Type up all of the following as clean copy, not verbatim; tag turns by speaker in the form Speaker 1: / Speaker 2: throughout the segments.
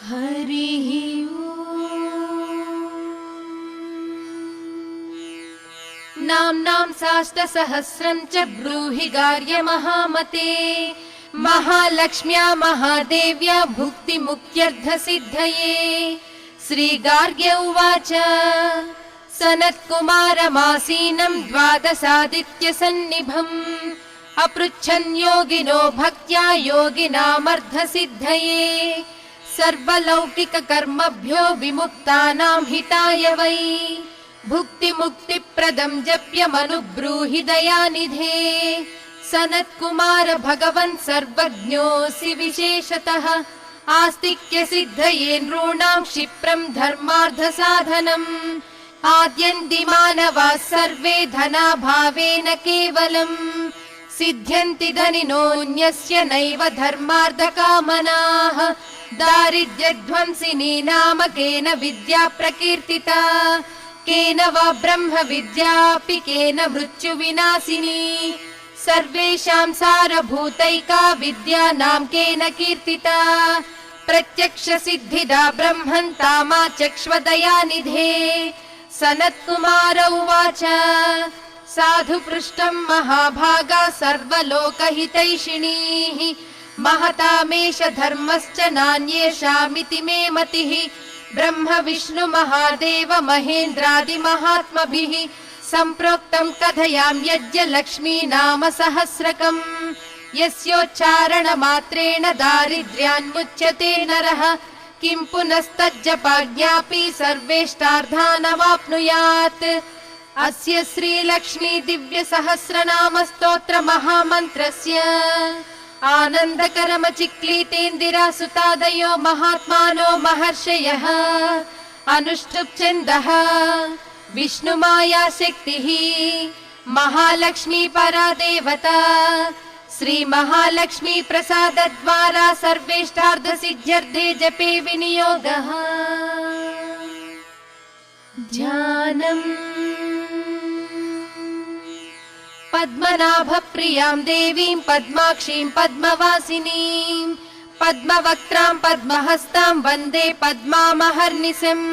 Speaker 1: हरिः नाम्नां साष्टसहस्रं च ब्रूहि गार्य महामते। महालक्ष्म्या महादेव्या भुक्तिमुक्त्यर्थसिद्धये। श्रीगार्ग्य उवाच सनत्कुमारमासीनं द्वादशादित्यसन्निभम् अपृच्छन् योगिनो भक्त्या योगिनामर्धसिद्धये। सर्वलौकिककर्मभ्यो विमुक्तानां हिताय वै भुक्तिमुक्तिप्रदं जप्यमनुब्रूहि दयानिधे। सनत्कुमार भगवन् सर्वज्ञोऽसि विशेषतः आस्तिक्यसिद्धये नॄणां क्षिप्रं धर्मार्थसाधनम्। आद्यन्तिमानवाः सर्वे धनाभावेन केवलम् सिद्ध्यन्ति धनिनोऽन्यस्य नैव धर्मार्थकामनाः। दारिद्र्यध्वंसिनी नाम केन विद्या प्रकीर्तिता केन वा ब्रह्म विद्यापि केन मृत्युविनाशिनी। सर्वेषां सारभूतैका विद्या नाम केन कीर्तिता प्रत्यक्षसिद्धिदा ब्रह्मन् तामाचक्ष्वदयानिधे। सनत्कुमार उवाच साधु पृष्टं महाभागा सर्वलोकहितैषिणीः महतामेष धर्मश्च नान्येषामिति मे मतिः। ब्रह्म विष्णु महादेव महेन्द्रादिमहात्मभिः सम्प्रोक्तं कथयां यज्ञ लक्ष्मी नाम सहस्रकम्। यस्योच्चारणमात्रेण दारिद्र्यान्मुच्यते नरः किं पुनस्तज्जपाज्ञापि सर्वेष्टार्थानवाप्नुयात्। अस्य श्रीलक्ष्मी दिव्य सहस्रनाम स्तोत्र महामन्त्रस्य आनन्दकरमचिक्लीतेन्दिरा सुतादयो महात्मानो महर्षयः अनुष्ठुप् विष्णुमाया शक्तिः महालक्ष्मी परा देवता। श्री महालक्ष्मी प्रसाद द्वारा सर्वेष्टार्थ सिद्ध्यर्थे जपे विनियोगः। ध्यानम् पद्मनाभ प्रियां देवीं पद्माक्षीं पद्मवासिनीं पद्मवक्त्रां पद्महस्तां वन्दे पद्मामहर्निशम्।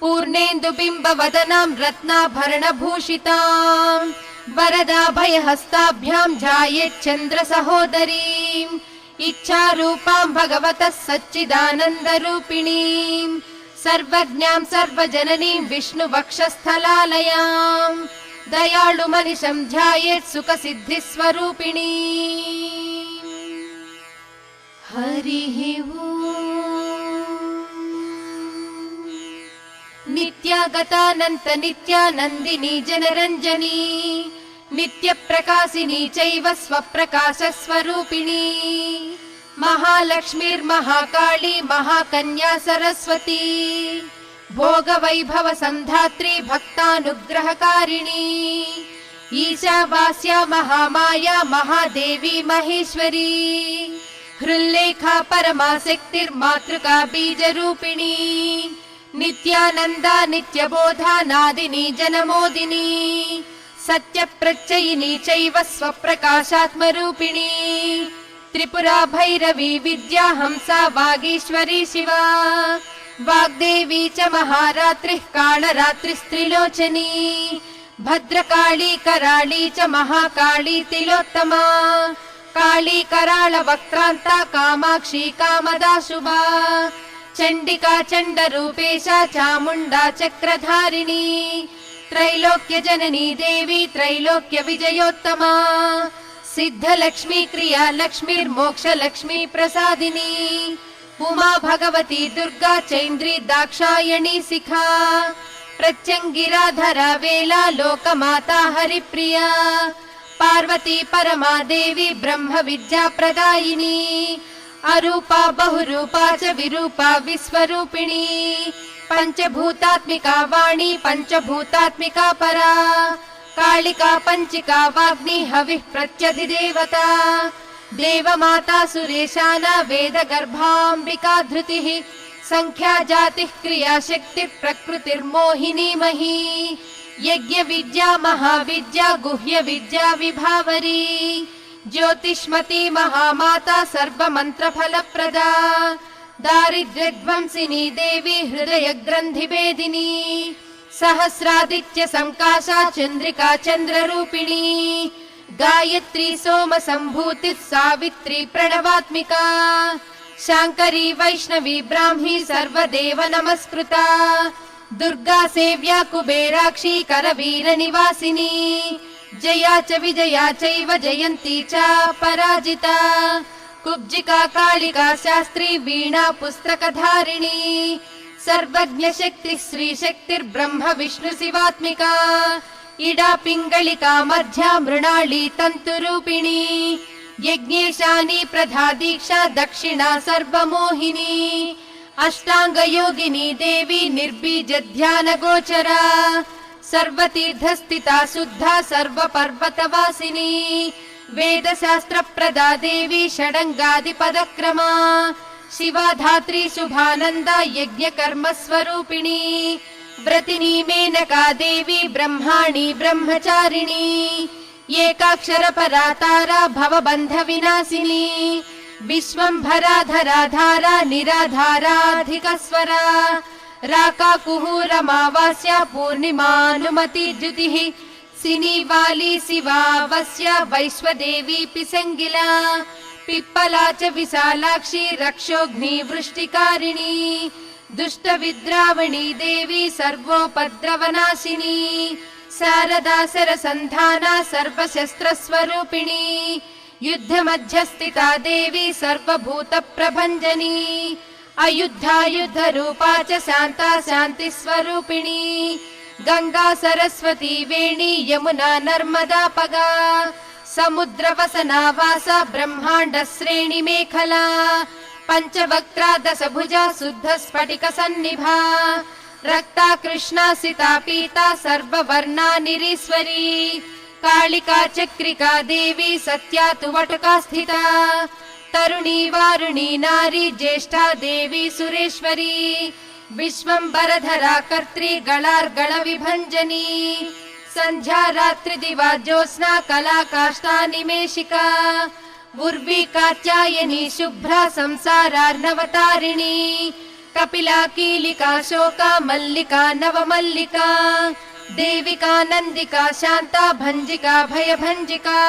Speaker 1: पूर्णेन्दुबिम्बवदनां रत्नाभरणभूषितां वरदाभयहस्ताभ्यां ध्यायेच्चन्द्रसहोदरीम्। इच्छारूपां भगवतः सच्चिदानन्दरूपिणीं सर्वज्ञां सर्वजननीं विष्णुवक्षस्थलालयां दयाळुमनिशं ध्यायेत् सुखसिद्धिस्वरूपिणी। हरिः नित्यागतानन्त नित्यानन्दिनी जनरञ्जनी नित्यप्रकाशिनी चैव स्वप्रकाशस्वरूपिणी। महालक्ष्मीर्महाकाली महाकन्या सरस्वती भोगवैभव संधात्री भक्तानुग्रहकारिणी। ईशावास्या महामाया महादेवी महेश्वरी हृल्लेखा परमाशक्तिर्मातृका बीजरूपिणी। नित्यानन्दा नित्यबोधा नादिनी जनमोदिनी सत्यप्रत्ययिनी चैव स्वप्रकाशात्मरूपिणी। त्रिपुरा भैरवी विद्या हंसा वागीश्वरी शिवा वाग्देवी च महारात्रिः कालरात्रिस्त्रिलोचनी। भद्रकाली कराळी च महाकाली तिलोत्तमा काली कराळ वक्त्रान्ता कामाक्षी कामदा शुभा। चण्डिका चण्डरूपेशा चामुण्डा चक्रधारिणी त्रैलोक्य जननी देवी त्रैलोक्य विजयोत्तमा। सिद्धलक्ष्मी क्रिया लक्ष्मीर्मोक्षलक्ष्मी प्रसादिनी उमा भगवती दुर्गा चैन्द्री दाक्षायणी शिखा प्रत्यङ्गिराधरा वेला लोकमाता हरिप्रिया। पार्वती परमा देवी ब्रह्म विद्या प्रदायिनी अरूपा बहुरूपा च विरूपा विश्वरूपिणी। पंचभूतात्मिका वाणी पंचभूतात्मिका परा कालिका पंचिका वाग्नि हविः प्रत्यधिदेवता। देवमाता सुरेशाना वेद गर्भाम्बिका धृतिः संख्या जातिः क्रिया शक्ति प्रकृतिर्मोहिनी मही। यज्ञ विद्या महाविद्या गुह्य विद्या विभावरी ज्योतिष्मती महामाता सर्वमंत्र फलप्रदा। दारिद्र्यध्वंसिनी देवी हृदयग्रन्थिभेदिनी सहस्रादित्य संकाशा चन्द्रिका चन्द्ररूपिणी गायत्री सोम संभूतिः सावित्री प्रणवात्मिका शांकरी वैष्णवी ब्राह्मी सर्वदेव नमस्कृता दुर्गा सेव्या कुबेराक्षी करवीर निवासिनी जया च विजया चैव जयन्ती च पराजिता कुब्जिका कालिका शास्त्री वीणा पुस्तकधारिणी सर्वज्ञ शक्ति श्री शक्तिर्ब्रह्म विष्णु शिवात्मिका इडा पिंगलिका मध्या मृणाली तंतुरूपिणी यज्ञेशानी प्रधा दीक्षा दक्षिणा सर्वमोहिनी अष्टांग योगिनी देवी निर्बीज ध्यान गोचरा सर्वतीर्थस्थिता शुद्धा सर्व पर्वतवासिनी वेद शास्त्र प्रदा देवी षडंगादि पदक्रमा शिवा धात्री शुभानंदा यज्ञ कर्म स्वरूपिणी व्रतिनी मेनका देवी ब्रह्माणी ब्रह्मचारिणी एकाक्षर परातारा भवबंध विनाशिनी विश्वंभरा धराधारा निराधाराधिक स्वरा राका कुहूरमावास्या पूर्णिमानुमति द्युतिः सिनीवाली शिवावस्या वैश्वदेवी पिसंगिला पिप्पला च विशालाक्षी रक्षोघ्नि वृष्टिकारिणी दुष्ट विद्रावणी देवी सर्वोपद्रवनाशिनी शारदा सरसंधाना सर्वशस्त्र स्वरूपिणी युद्ध मध्यस्थिता देवी सर्वभूत प्रभंजनी अयुद्धा युद्ध रूपा च शांता शांति स्वरूपिणी गंगा सरस्वती वेणी यमुना नर्मदा पगा समुद्र वसना वासा ब्रह्मांड श्रेणी मेखला पंचवक्त्रा दशभुजा शुद्ध स्फटिक सन्निभा रक्ता कृष्णा सिता पीता सर्ववर्णा निरीश्वरी कालिका चक्रिका देवी सत्या तु वटुका स्थिता तरुणी वारुणी नारी ज्येष्ठा देवी सुरेश्वरी विश्वंबरधरा कर्त्री गलार्गल विभंजनी संध्या रात्रि दिवा ज्योत्स्ना कला काष्ठा निमेशिका उर्वी कात्यायनी शुभ्रा संसारार्णवतारिणी कपिला कीलिका शोका मल्लिका नवमल्लिका देविका नंदिका शांता भंजिका भयभंजिका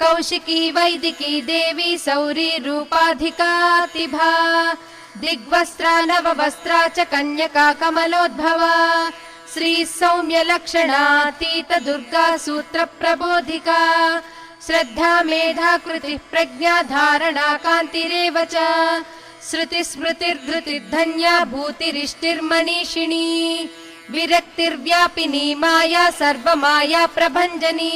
Speaker 1: कौशिकी वैदिकी देवी सौरी रूपाधिका तिभा दिग्वस्त्रा नववस्त्रा च कन्यका कमलोद्भवा श्री सौम्य लक्षणातीत दुर्गा सूत्र प्रबोधिका श्रद्धा मेधा कृति प्रज्ञा धारणा कांतिरेव च श्रुति स्मृतिर्धृतिर्धन्या भूतिरिष्टिर्मनीषिणी विरक्तिर्व्यापिनी माया सर्वमाया प्रभंजनी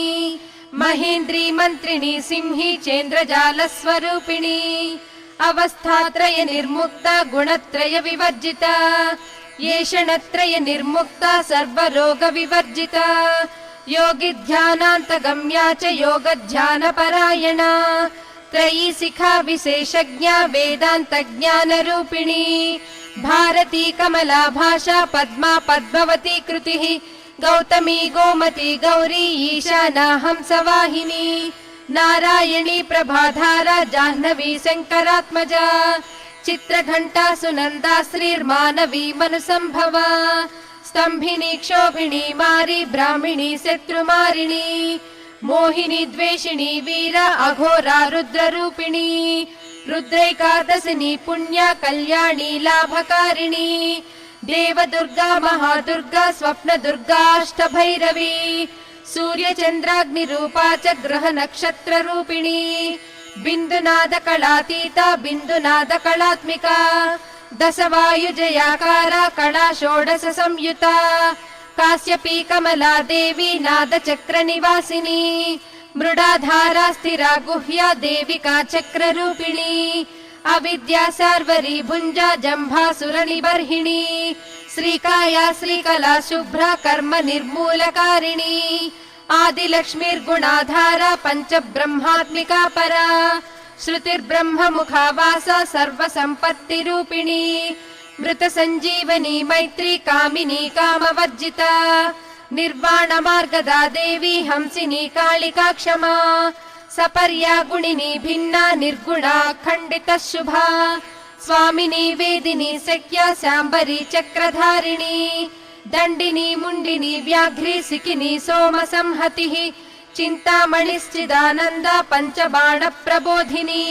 Speaker 1: महेन्द्री मंत्रिणी सिंही चेन्द्रजाल स्वरूपिणी अवस्थात्रय निर्मुक्ता गुणत्रय विवर्जिता येषणत्रय निर्मुक्ता सर्वरोग विवर्जिता योगी ध्यानान्तगम्या च योग ध्यान परायणा त्रयी शिखा विशेषज्ञा वेदांत ज्ञान रूपिणी भारती कमला भाषा पद्मा पद्मवती कृतिः गौतमी गोमती गौरी ईशाना हंसवाहिनी नारायणी प्रभाधारा जाह्नवी शंकरात्मजा चित्रघंटा सुनंदा श्रीर्मानवी मनुसंभवा स्तंभिनी क्षोभिणी मारी ब्राह्मिणी शत्रुमारिणी मोहिनी द्वेषिणी वीरा अघोरा रुद्र रूपिणी रुद्रैकादशिनी पुण्या कल्याणी लाभकारिणी देवदुर्गा महादुर्गा स्वप्न दुर्गाष्टभैरवी सूर्य चंद्राग्नि रूपा च ग्रह नक्षत्र रूपिणी बिंदुनाद कलातीता बिंदुनाद कलात्मिका दशवायुजयाकारा कला षोडश संयुता काश्यपी कमला देवी नाद चक्र निवासिनी मृडाधारा स्थिरा गुह्या देविका चक्र रूपिणी अविद्या सार्वरी भुंजा जंभासुर निबर्हिणी श्रीकाया श्रीकला शुभ्रा कर्म निर्मूलकारिणी आदिलक्ष्मीर्गुणाधारा पंच ब्रह्मात्मिका परा श्रुतिर्ब्रह्म मुखावासा सर्व संपत्ति रूपिणी मृत संजीवनी मैत्री कामिनी कामवर्जिता निर्वाण मार्गदा देवी हंसिनी कालिका क्षमा सपर्या गुणिनी भिन्ना निर्गुणा खंडित शुभा स्वामिनी वेदिनी सख्या शाम्बरी चक्रधारिणी दण्डिनी मुण्डिनी व्याघ्री सिकिनी सोमसंहतिः चिन्तामणिश्चिदानन्दा पञ्चबाण प्रबोधिनी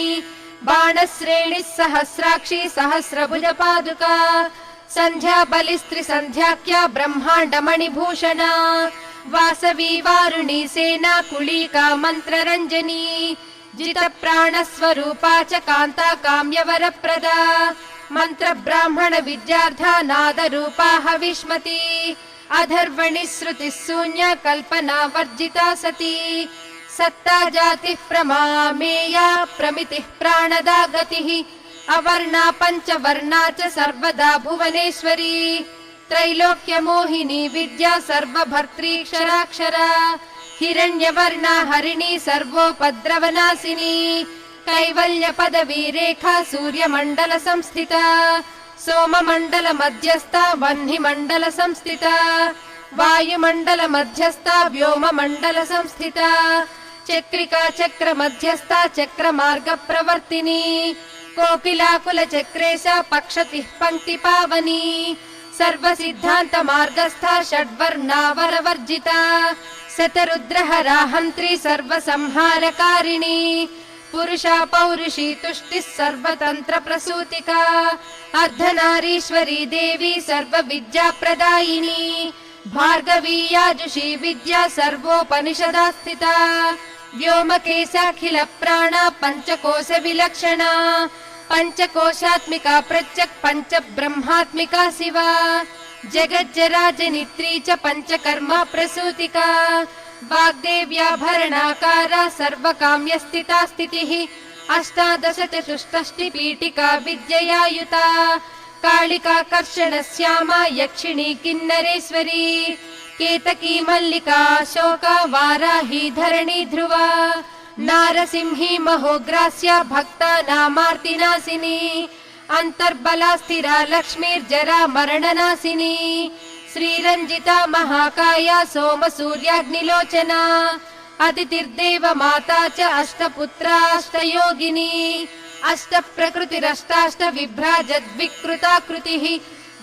Speaker 1: बाणश्रेणिः सहस्राक्षी सहस्रभुजपादुका सन्ध्या बलिस्त्रिसन्ध्याख्या ब्रह्माण्डमणिभूषणा वासवी वारुणी सेना कुलीका मन्त्ररञ्जनी जितप्राणस्वरूपा च कान्ता काम्यवरप्रदा मन्त्रब्राह्मण विद्यार्था नादरूपा हविष्मती अधर्वणि श्रुतिः शून्या कल्पना वर्जिता सती सत्ता जातिः प्रमामेया प्रमितिः प्राणदा गतिः अवर्णा पञ्चवर्णा च सर्वदा भुवनेश्वरी त्रैलोक्यमोहिनी विद्या सर्वभर्त्रीक्षराक्षरा हिरण्यवर्णा हरिणी सर्वोपद्रवनाशिनी कैवल्य पदवी रेखा सूर्यमण्डल संस्थिता सोममण्डल मध्यस्था वह्निमण्डल संस्थिता वायुमण्डल मध्यस्था व्योममण्डल संस्थिता चक्रिका चक्र मध्यस्था चक्रमार्ग प्रवर्तिनी कोकिलाकुल चक्रेशा पक्षतिः पंक्ति पावनी सर्व सिद्धांत मार्गस्था षड्वर्णावरवर्जिता शतरुद्रहराहन्त्री सर्व संहारकारिणी पुरुषा पौरुषी तुष्टिः सर्वतन्त्र प्रसूतिका अर्धनारीश्वरी देवी सर्व विद्या प्रदायिनी भार्गवी याजुषी विद्या सर्वोपनिषदा स्थिता व्योमकेशाखिल प्राणा पंचकोश विलक्षणा पंचकोशात्मिका प्रत्यक् पंच ब्रह्मात्मिका शिवा जगज्जराजनित्री च पंचकर्मा प्रसूतिका वाग्देव्याभरणाकारा सर्वकाम्यस्थिता स्थितिः अष्टादश चतुष्षष्टि पीठिका विद्ययायुता कालिका कर्षणश्यामा यक्षिणी किन्नरेश्वरी केतकी मल्लिका शोका वाराही धरणी ध्रुवा नारसिंही महोग्रास्या भक्ता नामार्तिनाशिनी अंतर्बला स्थिरा लक्ष्मीर्जरा मरणनाशिनी श्रीरंजिता महाकाया सोम सूर्याग्निलोचना अदितिर्देव माता च अष्टपुत्रा अष्टयोगिनी अष्ट प्रकृतिरष्टाष्ट विभ्राजद्विकृताकृतिः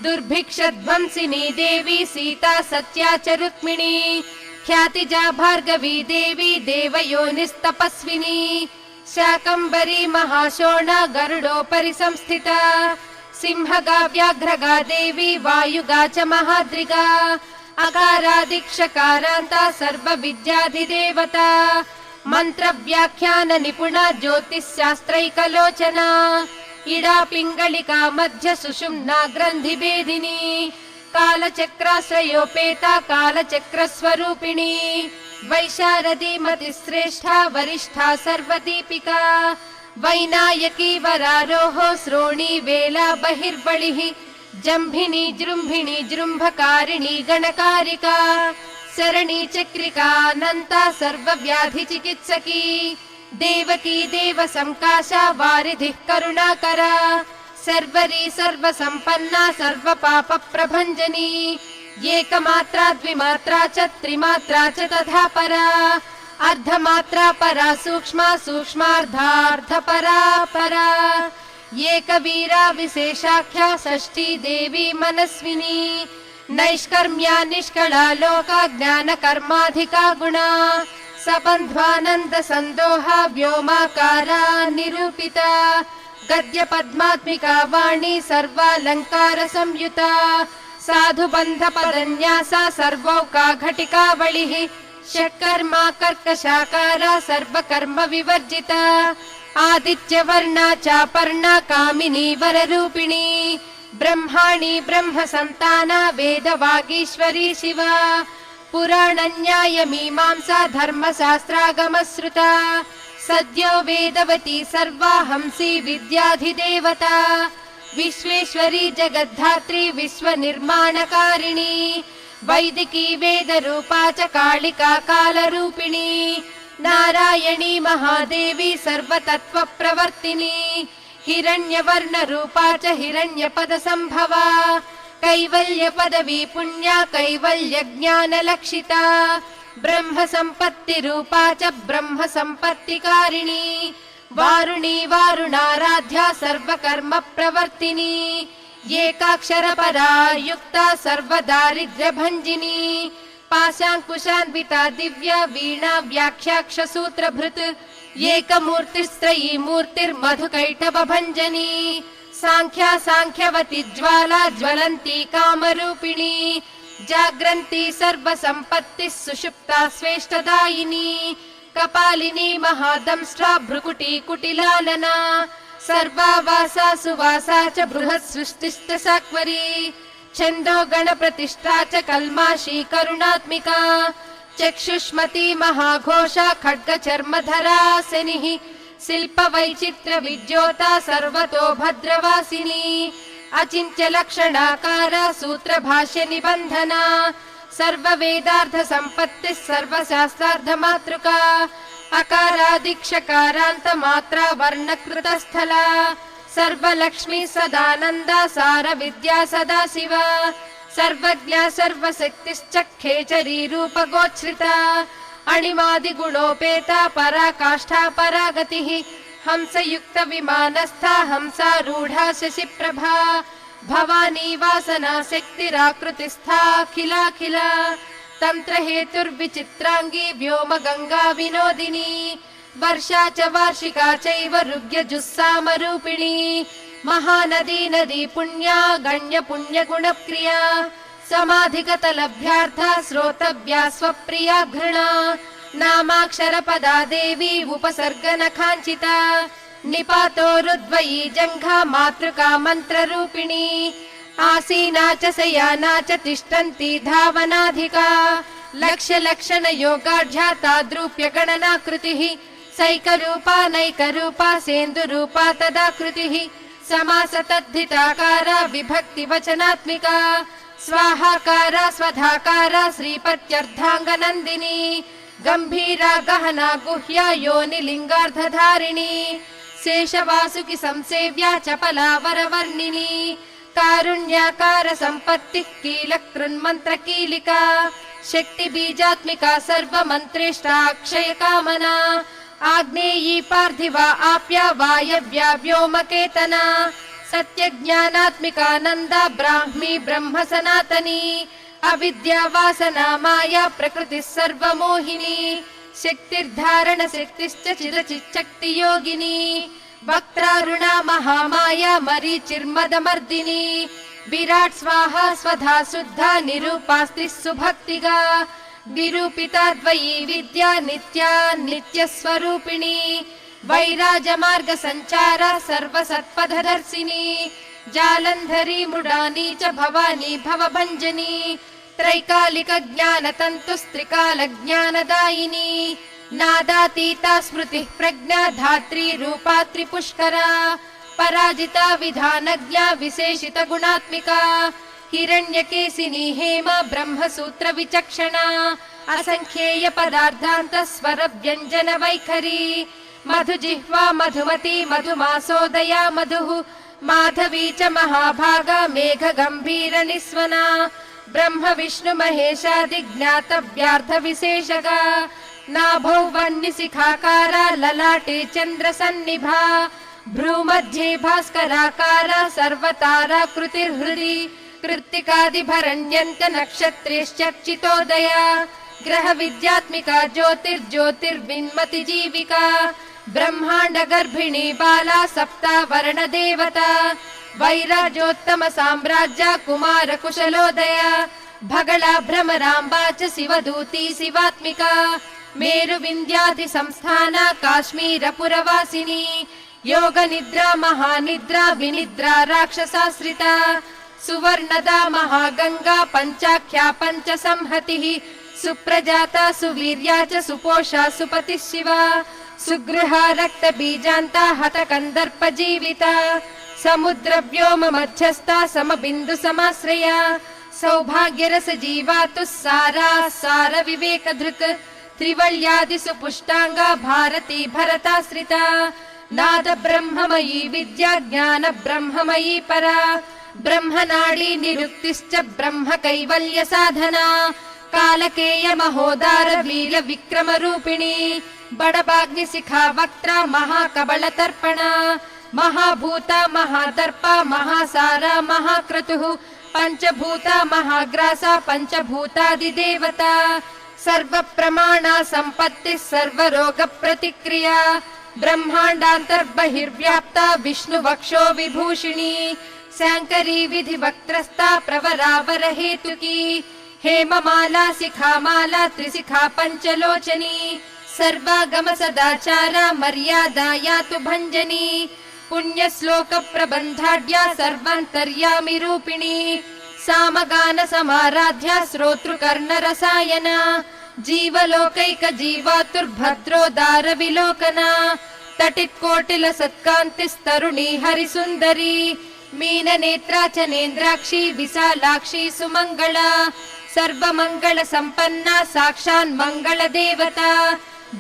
Speaker 1: दुर्भिक्षध्वंसिनी देवी सीता सत्या च रुक्मिणी ख्यातिजा भार्गवी देवी देवयोनिस्तपस्विनी शाकंभरी महाशोणा गरुडोपरि संस्थिता सिंहगा व्याघ्रगा देवी वायुगा च महाद्रिगा अकारादिक्षकारान्ता सर्व विद्याधिदेवता मंत्र व्याख्यान निपुणा ज्योतिषशास्त्रैकलोचना इडा पिंगलिका मध्य सुषुम्ना ग्रंथि भेदिनी कालचक्राश्रयोपेता कालचक्र स्वरूपिणी वैशारदी मतिश्रेष्ठा वरिष्ठा सर्वदीपिका वैनायकी वरारोहो श्रोणी वेला बहिर्बलिः जम्भिनी जृम्भिणी जृम्भकारिणी गणकारिका शरणी चक्रिका अनंता सर्वव्याधि चिकित्सकी देवकी देव संकाशा वारिधिः करुणाकरा सर्वरी सर्वसंपन्ना सर्वपाप प्रभंजनी एकमात्रा द्विमात्रा च त्रिमात्रा च तथा परा अर्धमात्रा परा सूक्ष्मा सूक्ष्मार्धार्ध परा परा एकवीरा विशेषाख्या षष्ठी देवी मनस्विनी नैष्कर्म्या निष्कला लोका ज्ञान कर्माधिका गुणा सबन्ध्वानंद संदोहा व्योमाकारा निरूपिता गद्य पद्मात्मिका वाणी सर्वालंकार संयुता साधु बंध पदन्यासा सर्वौका घटिकावलिः षट्कर्मा कर्कशाकारा सर्वकर्म विवर्जिता आदित्य वर्णा चापर्णा कामिनी वररूपिणी ब्रह्माणी ब्रह्म संताना वेद वागीश्वरी शिवा पुराण न्याय मीमांसा धर्म शास्त्रागम श्रुता सद्यो वेदवती सर्वा हंसी विद्याधिदेवता विश्वेश्वरी जगद्धात्री विश्व निर्माणकारिणी वैदिकी वेद रूपा च कालिका काल रूपिणी नारायणी महादेवी सर्वतत्व प्रवर्तिनी हिरण्यवर्ण रूपा च हिरण्यपद संभवा कैवल्य पदवी पुण्या कैवल्य ज्ञान लक्षिता ब्रह्म संपत्ति रूपा च ब्रह्म संपत्तिकारिणी वारुणी वारुणाराध्या सर्वकर्म प्रवर्तिनी एकाक्षरपरा युक्ता सर्वदारिद्र्यभञ्जिनी पाशाङ्कुशान्विता दिव्या वीणा व्याख्याक्षसूत्रभृत् एकमूर्तिस्त्रयी मूर्तिर्मधुकैटभञ्जनी साङ्ख्या साङ्ख्यवती ज्वाला ज्वलन्ती कामरूपिणी जाग्रन्ती सर्वसम्पत्तिः सुषुप्ता स्वेष्टदायिनी कपालिनी महादंष्ट्रा भ्रुकुटी कुटिलालना सर्वावासा सुवासा च बृहत् सृष्टिश्च साक्वरी छन्दो गणप्रतिष्ठा च कल्माशी करुणात्मिका चक्षुष्मती महाघोषा खड्गचर्मधरासिनिः शिल्पवैचित्र्य विद्योता सर्वतो भद्रवासिनी अचिन्त्य लक्षणाकारा सूत्रभाष्य निबन्धना सर्ववेदार्थ सम्पत्तिः सर्वशास्त्रार्थ मातृका अकारादिक्षकारान्त मात्रा वर्णकृतस्थला सर्वलक्ष्मी सदानन्दा सार विद्या सदा शिवा सर्वज्ञा सर्वशक्तिश्च खेचरी रूपगोच्छ्रिता अणिमादिगुणोपेता पराकाष्ठा परागतिः हंसयुक्त विमानस्था हंसारूढा शशिप्रभा भवानी वासना शक्तिराकृतिस्था अखिलाखिला तंत्र हेतुर्विचित्रांगी व्योम गंगा विनोदिनी वर्षा च वार्षिका चैव ऋग्यजुस्सामरूपिणी महानदी नदी पुण्या गण्य पुण्य गुणप्रिया समाधिगत लभ्यार्था श्रोतव्या स्वप्रिया घृणा नामाक्षर पदा देवी उपसर्गन खांचिता निपातोरुद्वयी जंघा मातृका मंत्र रूपिणी आसीना च शयाना च तिष्ठन्ती धावनाधिका लक्ष्य लक्षण योगाढ्या ताद्रूप्य गणनाकृतिः सैकरूपा नैकरूपा सेन्दुरूपा तदाकृतिः समास तद्धिताकारा विभक्ति वचनात्मिका स्वाहाकारा स्वधाकारा श्रीपत्यर्थाङ्गनन्दिनी गंभीरा गहना गुह्या योनिलिङ्गार्धधारिणी शेषवासुकि संसेव्या चपला वरवर्णिनी कारुण्याकार संपत्ति कीलकृन्मन्त्र कीलिका शक्ति बीजात्मिका सर्वमन्त्रेष्टा अक्षय कामना आग्नेयी पार्थिवा आप्या वायव्या व्योमकेतना सत्यज्ञानात्मिका नन्दा ब्राह्मी ब्रह्म सनातनी अविद्या वासना माया प्रकृतिः सर्वमोहिनी शक्तिर्धारण शक्तिश्च चिरचिच्छक्ति योगिनी वक्त्रारुणा महामाया मरीचिर्मदमर्दिनी विराट स्वाहा स्वधा शुद्धा निरूपास्ति सुभक्तिगा निरूपिता द्वयी विद्या नित्या नित्यस्वरूपिणी वैराज मार्ग संचारा सर्वसत्पथदर्शिनी जालंधरी मुडानी च भवानी भवभंजनी त्रैकालिक ज्ञान तंतुस्त्रिकाल ज्ञानदायिनी नादातीता स्मृति प्रज्ञा धात्री रूपा त्रिपुष्करा पराजिता विधानज्ञा विशेषित गुणात्मिका हिरण्यकेशिनी हेम ब्रह्मसूत्र विचक्षणा असंख्येय पदार्थान्त स्वर व्यंजन वैखरी मधुजिह्वा मधुमती मधुमासोदया मधुः माधवी च महाभागा मेघ गंभीर निस्वना ब्रह्म विष्णु महेशादि ज्ञातव्यार्थ विशेषगा नाभौ वह्निशिखाकारा ललाटे चंद्र सन्निभा भ्रूमध्ये भास्कराकारा सर्वतारा कृतिर्हृदि कृत्तिकादिभरण्यन्त नक्षत्रेश्चर्चितोदया ग्रह विद्यात्मिका ज्योतिर्ज्योतिर्विन्मति जीविका ब्रह्मांड गर्भिणी बाला सप्तावर्ण देवता वैराजोत्तम साम्राज्य कुमार कुशलोदया भगला भ्रमराम्बा च शिवदूती शिवात्मिका मेरु विंध्यादि संस्थाना काश्मीर पुरवासिनी योग निद्रा महानिद्रा विनिद्रा राक्षसाश्रिता सुवर्णदा महागंगा पंचाख्या पंच संहतिः सुप्रजाता सुवीर्या च सुपोषा सुपतिः शिवा सुगृहा रक्त बीजान्ता हत कंदर्प जीविता समुद्र व्योम मध्यस्था समबिंदु समाश्रया सौभाग्य रस जीवातु सारा सार विवेक धृत त्रिवल्यादि सुपुष्टांगा भारती भरताश्रिता नाद ब्रह्ममयी विद्या ज्ञान ब्रह्ममयी परा ब्रह्मनाडी निरुक्तिश्च ब्रह्म कैवल्य साधना कालकेय महोदार लील विक्रम रूपिणी बडबाग्निशिखा वक्त्रा महाकबलतर्पण महाभूता महादर्पा महासारा महाक्रतुः पंचभूता महाग्रासा पंचभूतादिदेवता सर्वप्रमाणा सम्पत्तिः सर्वरोगप्रतिक्रिया ब्रह्माण्डान्तर्बहिर्व्याप्ता विष्णुवक्षो विभूषिणी शाङ्करी विधिवक्त्रस्था प्रवरावरहेतुकी हेममाला शिखामाला त्रिशिखा पञ्चलोचनी सर्वागम सदाचारा मर्यादा यातु भञ्जनी पुण्यश्लोक प्रबन्धाढ्या सर्वान्तर्यामि रूपिणी सामगान समाराध्या श्रोतृकर्णरसायना जीवलोकैक जीवातुर्भद्रोदार विलोकना तटित्कोटिल सत्कान्तिस्तरुणी हरिसुन्दरी मीननेत्रा च नेन्द्राक्षी विशालाक्षी सुमङ्गला सर्वमङ्गल सम्पन्ना साक्षान् मङ्गल देवता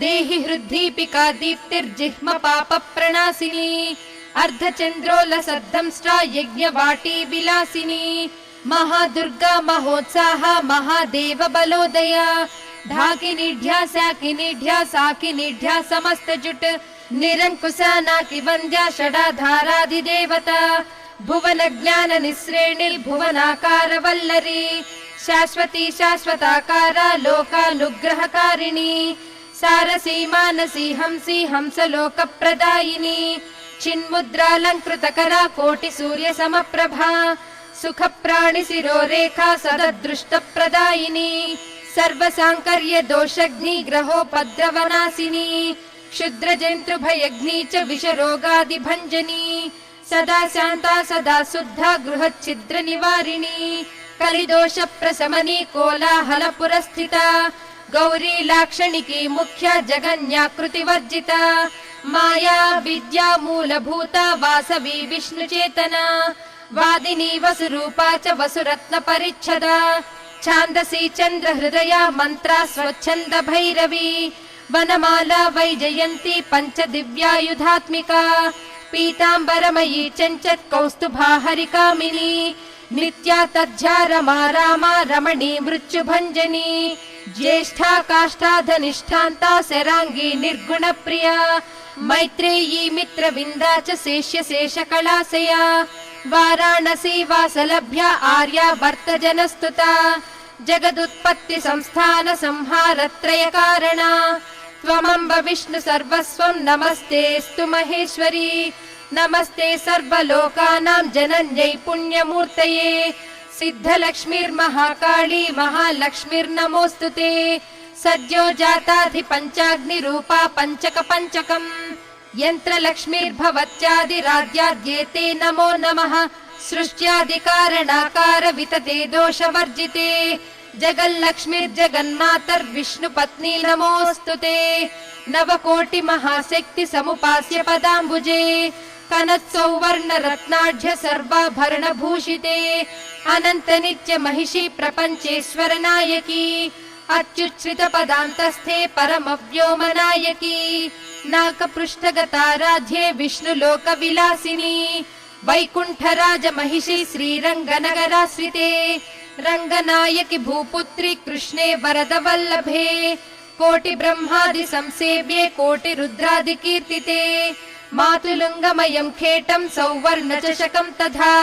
Speaker 1: देहि हृद्दीपिका दीप्तिर्जिह्म पाप प्रणासिनी अर्धचन्द्रोलसद्धंष्ट्रा यज्ञवाटी विलासिनी महादुर्गा महोत्साह महादेव बलोदया ढाकिनीढ्या शाकिनीढ्या साकिनीढ्या समस्तजुट निरङ्कुशा नाकिवन्द्या षडाधाराधिदेवता भुवन ज्ञान निःश्रेणिर्भुवनाकार वल्लरी शाश्वती शाश्वताकारा लोकानुग्रहकारिणी सारसी मानसी हंसी हंसलोक प्रदायिनी चिन्मुद्रालङ्कृतकरा कोटि सूर्य समप्रभा सुख प्राणि शिरोरेखा सददृष्ट प्रदायिनी सर्वसाङ्कर्य दोषग्नि ग्रहोपद्रवनाशिनी क्षुद्र जन्तु भयग्नि च विषरोगादिभञ्जनी सदा शान्ता सदा शुद्धा गृहच्छिद्र निवारिणी कलिदोष प्रशमनी कोलाहल पुरस्थिता गौरी लाक्षणिकी मुख्या जगन्याकृति वर्जिता माया विद्या मूलभूता वासवी विष्णुचेतना वादिनी वसुरूपा च वसुरत्न परिच्छदा छान्दसी चन्द्र हृदया मन्त्रा स्वच्छन्द भैरवी वनमाला वैजयन्ती पंच दिव्यायुधात्मिका पीताम्बरमयी चञ्चत् कौस्तुभा हरिकामिनी नित्या तज्झा रमा रामा रमणी मृत्युभञ्जनी ज्येष्ठा काष्ठाधनिष्ठान्ता शराङ्गी निर्गुण प्रिया मैत्रेयी मित्रविन्दा च शेष्य शेषकलाशया वाराणसी वासलभ्या आर्या वर्तजनस्तुता जगदुत्पत्ति संस्थान संहारत्रय कारणा त्वमम्ब विष्णु सर्वस्वं नमस्तेऽस्तु महेश्वरी नमस्ते सर्वलोकानां जनन्यै पुण्यमूर्तये सिद्धलक्ष्मीर्महाकाली महालक्ष्मीर्नमोऽस्तुते सद्यो जाताधिपञ्चाग्निरूपा पञ्चक पञ्चकम् यन्त्रलक्ष्मीर्भवत्यादिराद्याद्येते नमो नमः सृष्ट्यादिकारणाकार वितते दोषवर्जिते जगल्लक्ष्मीर्जगन्मातर्विष्णुपत्नी नमोऽस्तुते नवकोटि महाशक्ति समुपास्य पदाम्बुजे कनत्सौवर्ण रत्नाढ्य सर्वाभरण भूषिते अनंत नित्य महिषी प्रपंचेश्वर नायकी अच्युच्छ्रित पदान्तस्थे परमव्योम नायकी नाकपृष्ठगताराध्ये विष्णुलोक विलासिनी वैकुण्ठराज महिषी श्रीरङ्गनगराश्रिते रङ्गनायकि भूपुत्री कृष्णे वरद वल्लभे कोटि ब्रह्मादि संसेव्ये कोटि रुद्रादि कीर्तिते मातुलुङ्गमयं खेटं सौवर्ण चषकं तथा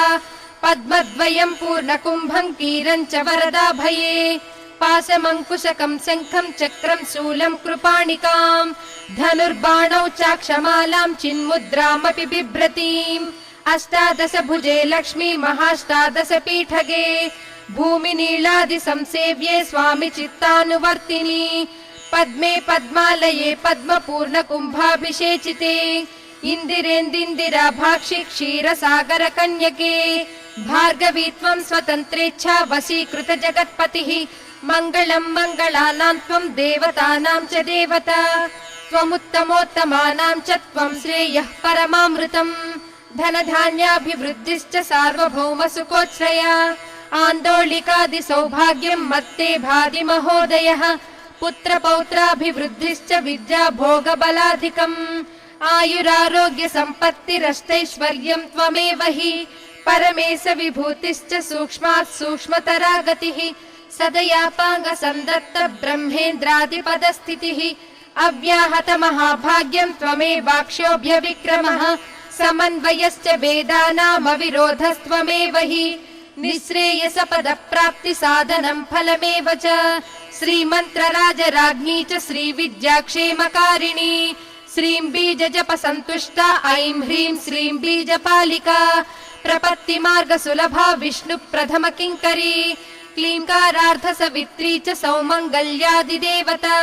Speaker 1: पद्मद्वयं पूर्णकुम्भं कीरं च वरदाभये पाशमङ्कुशकं शङ्खं चक्रं शूलं कृपाणिकां धनुर्बाणौ चाक्षमालां चिन्मुद्रामपि बिभ्रतीम् अष्टादश भुजे लक्ष्मी महाष्टादश पीठगे भूमि नीलादि संसेव्ये स्वामि चित्तानुवर्तिनी पद्मे पद्मालये पद्मपूर्ण कुम्भाभिषेचिते इंदिरेन्द्रिंदिरा भाक्षि क्षीरसागर कन्यके भार्गवी त्वं स्वतन्त्रेच्छा वशीकृत जगत्पतिः मङ्गलं मङ्गलानां त्वं देवतानां च देवता त्वमुत्तमोत्तमानां च त्वं श्रेयः परमामृतम् धनधान्याभिवृद्धिश्च सार्वभौम सुखोच्छ्रया आन्दोलिकादि सौभाग्यं मत्ते भाति महोदयः पुत्र पौत्राभिवृद्धिश्च विद्या भोग बलाधिकम् आयुरारोग्य सम्पत्तिरष्टैश्वर्यं त्वमेव हि परमेश विभूतिश्च सूक्ष्मात् सूक्ष्मतरा गतिः सदयापाङ्ग सन्दत्त ब्रह्मेन्द्रादिपदस्थितिः अव्याहत महाभाग्यं त्वमेवाक्षोभ्य विक्रमः समन्वयश्च वेदानामविरोधस्त्वमेव हि निःश्रेयसपद प्राप्ति साधनं फलमेव च श्रीमन्त्रराजराज्ञी च श्रीविद्याक्षेमकारिणी श्रीं बीजजप सन्तुष्टा ऐं ह्रीं श्रीं बीजपालिका प्रपत्तिमार्गसुलभा विष्णुप्रथम किङ्करी क्लीङ्कारार्थ सवित्री च सौमङ्गल्यादिदेवता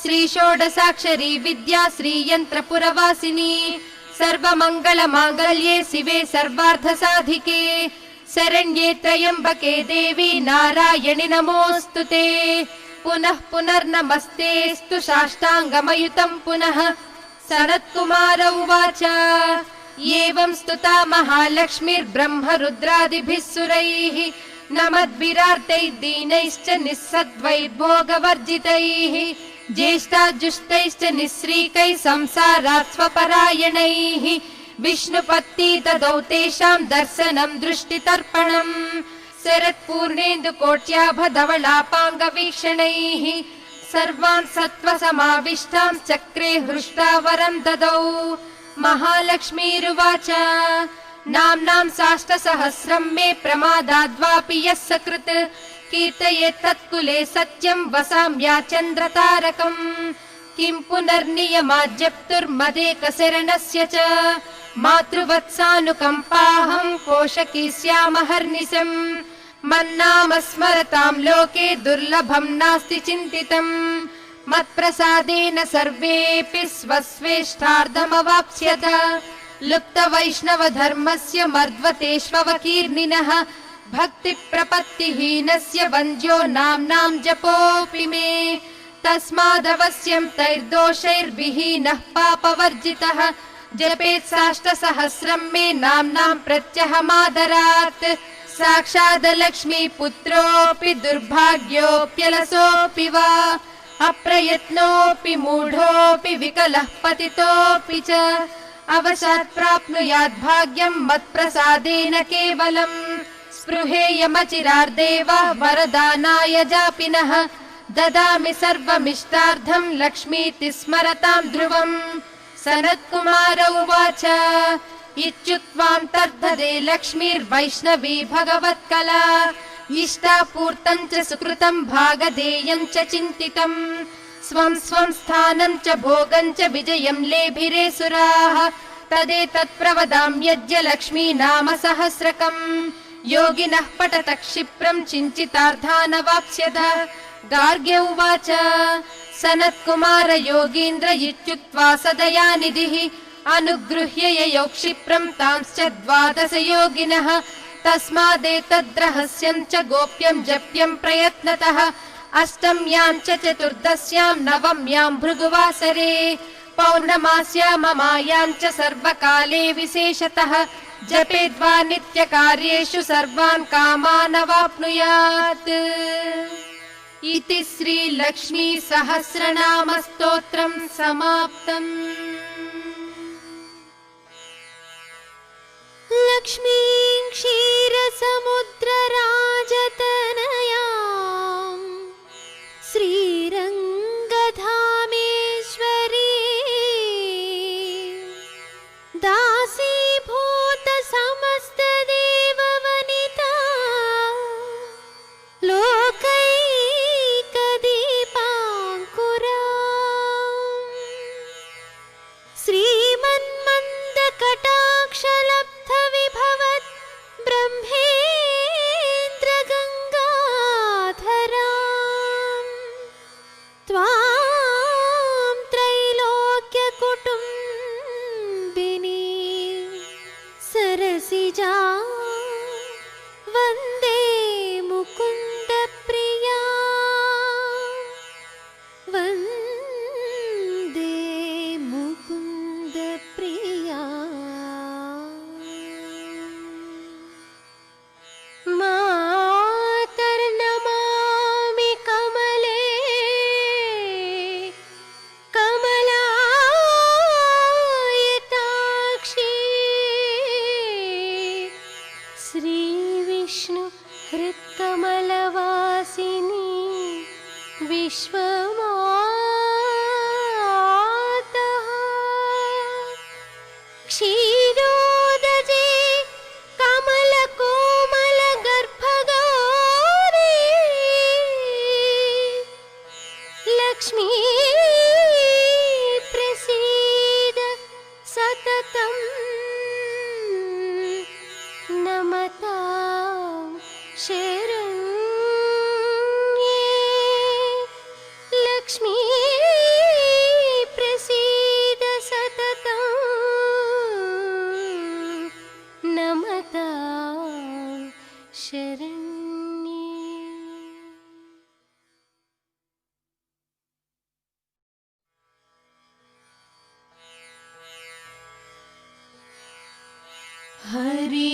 Speaker 1: श्रीषोडशाक्षरी विद्या श्रीयन्त्रपुरवासिनी सर्वमङ्गलमाङ्गल्ये शिवे सर्वार्थसाधिके शरण्ये त्र्यम्बके देवी नारायणि नमोऽस्तुते पुनः पुनर्नमस्तेऽस्तु साष्टाङ्गमयुतं पुनः सनत्कुमार उवाच एवं स्तुता महालक्ष्मीर्ब्रह्मरुद्रादिभिः सुरैः नमद्भिरार्तैः दीनैश्च निःसद्वैर्भोगवर्जितैः ज्येष्ठाजुष्टैश्च निःश्रीकैः संसारात् स्वपरायणैः विष्णुपत्नी ददौ तेषां दर्शनं दृष्टितर्पणम् शरत्पूर्णेन्दुकोट्याभधवलापाङ्गवीक्षणैः सर्वान् सत्त्वसमाविष्टां चक्रे हृष्टा वरं ददौ महालक्ष्मीरुवाच नाम्नां साष्टसहस्रं मे प्रमादाद्वापि यः सकृत् कीर्तयेत् तत्कुले सत्यं वसाम्या चन्द्रतारकम् किं पुनर्नियमाज्जप्तुर्मदेकशरणस्य च मातृवत्सानुकम्पाहं पोषकी स्यामहर्निशम् मन्नाम स्मरतां लोके दुर्लभं नास्ति चिन्तितम् मत्प्रसादेन सर्वेऽपि स्वस्वेष्टार्धमवाप्स्यत लुप्तवैष्णवधर्मस्य मर्द्वतेष्वकीर्णिनः भक्तिप्रपत्तिहीनस्य वन्द्यो नाम्नां जपोऽपि मे तस्मादवश्यं तैर्दोषैर्विहीनः पापवर्जितः जपेत् साष्टसहस्रं मे नाम्नां प्रत्यहमादरात् साक्षादलक्ष्मीपुत्रोऽपि दुर्भाग्योऽप्यलसोऽपि वा अप्रयत्नोऽपि मूढोऽपि विकलः पतितोऽपि च अवशात् प्राप्नुयात् भाग्यं मत्प्रसादेन केवलम् स्पृहेयमचिरार्देव वरदानाय जापिनः ददामि सर्वमिष्टार्थं लक्ष्मीति स्मरतां ध्रुवम् सनत्कुमार उवाच इत्युक्त्वां तर्धदे लक्ष्मीर्वैष्णवी भगवत्कला इष्टापूर्तं च सुकृतं भागधेयं च चिन्तितम् स्वं स्वं स्थानं च भोगं च विजयं लेभिरे सुराः तदेतत् प्रवदाम्यद्य लक्ष्मी नाम सहस्रकम् योगिनः पठत क्षिप्रं चिञ्चितार्थानवाप्स्यथ गार्ग्य उवाच सनत्कुमार योगीन्द्र इत्युक्त्वा सदयानिधिः अनुगृह्य ययौ क्षिप्रं तांश्च 12 योगिनः तस्मादेतद्रहस्यं च गोप्यं जप्यं प्रयत्नतः अष्टम्यां च चतुर्दश्यां नवम्यां भृगुवासरे पौर्णमास्यां ममायां च सर्वकाले विशेषतः जपेद्वा नित्यकार्येषु सर्वान् कामान् अवाप्नुयात् इति श्रीलक्ष्मी सहस्रनाम स्तोत्रं समाप्तम्।
Speaker 2: लक्ष्मीं क्षीरसमुद्रराजतनयां श्रीरङ्गधामेश्वरी दासीभूत समस्तदेववनिता लोकैकदीपाङ्कुरा श्रीमन्मन्दकटाक्षलब्धविभवत् ब्रह्मेन्द्रगङ्गाधरा त्वां त्रैलोक्यकुटुम्बिनी सरसिजा वन्दे मुकुन्दप्रिया वन्दे मुकुन्दप्रिया मातर्नमामि कमले कमलायताक्षी क्षीरोदजे कमलकोमलगर्भगौरी लक्ष्मी प्रसीद सततं नमतां शरण्ये लक्ष्मी प्रसीद सततं नमतां शरण्ये।
Speaker 1: हरि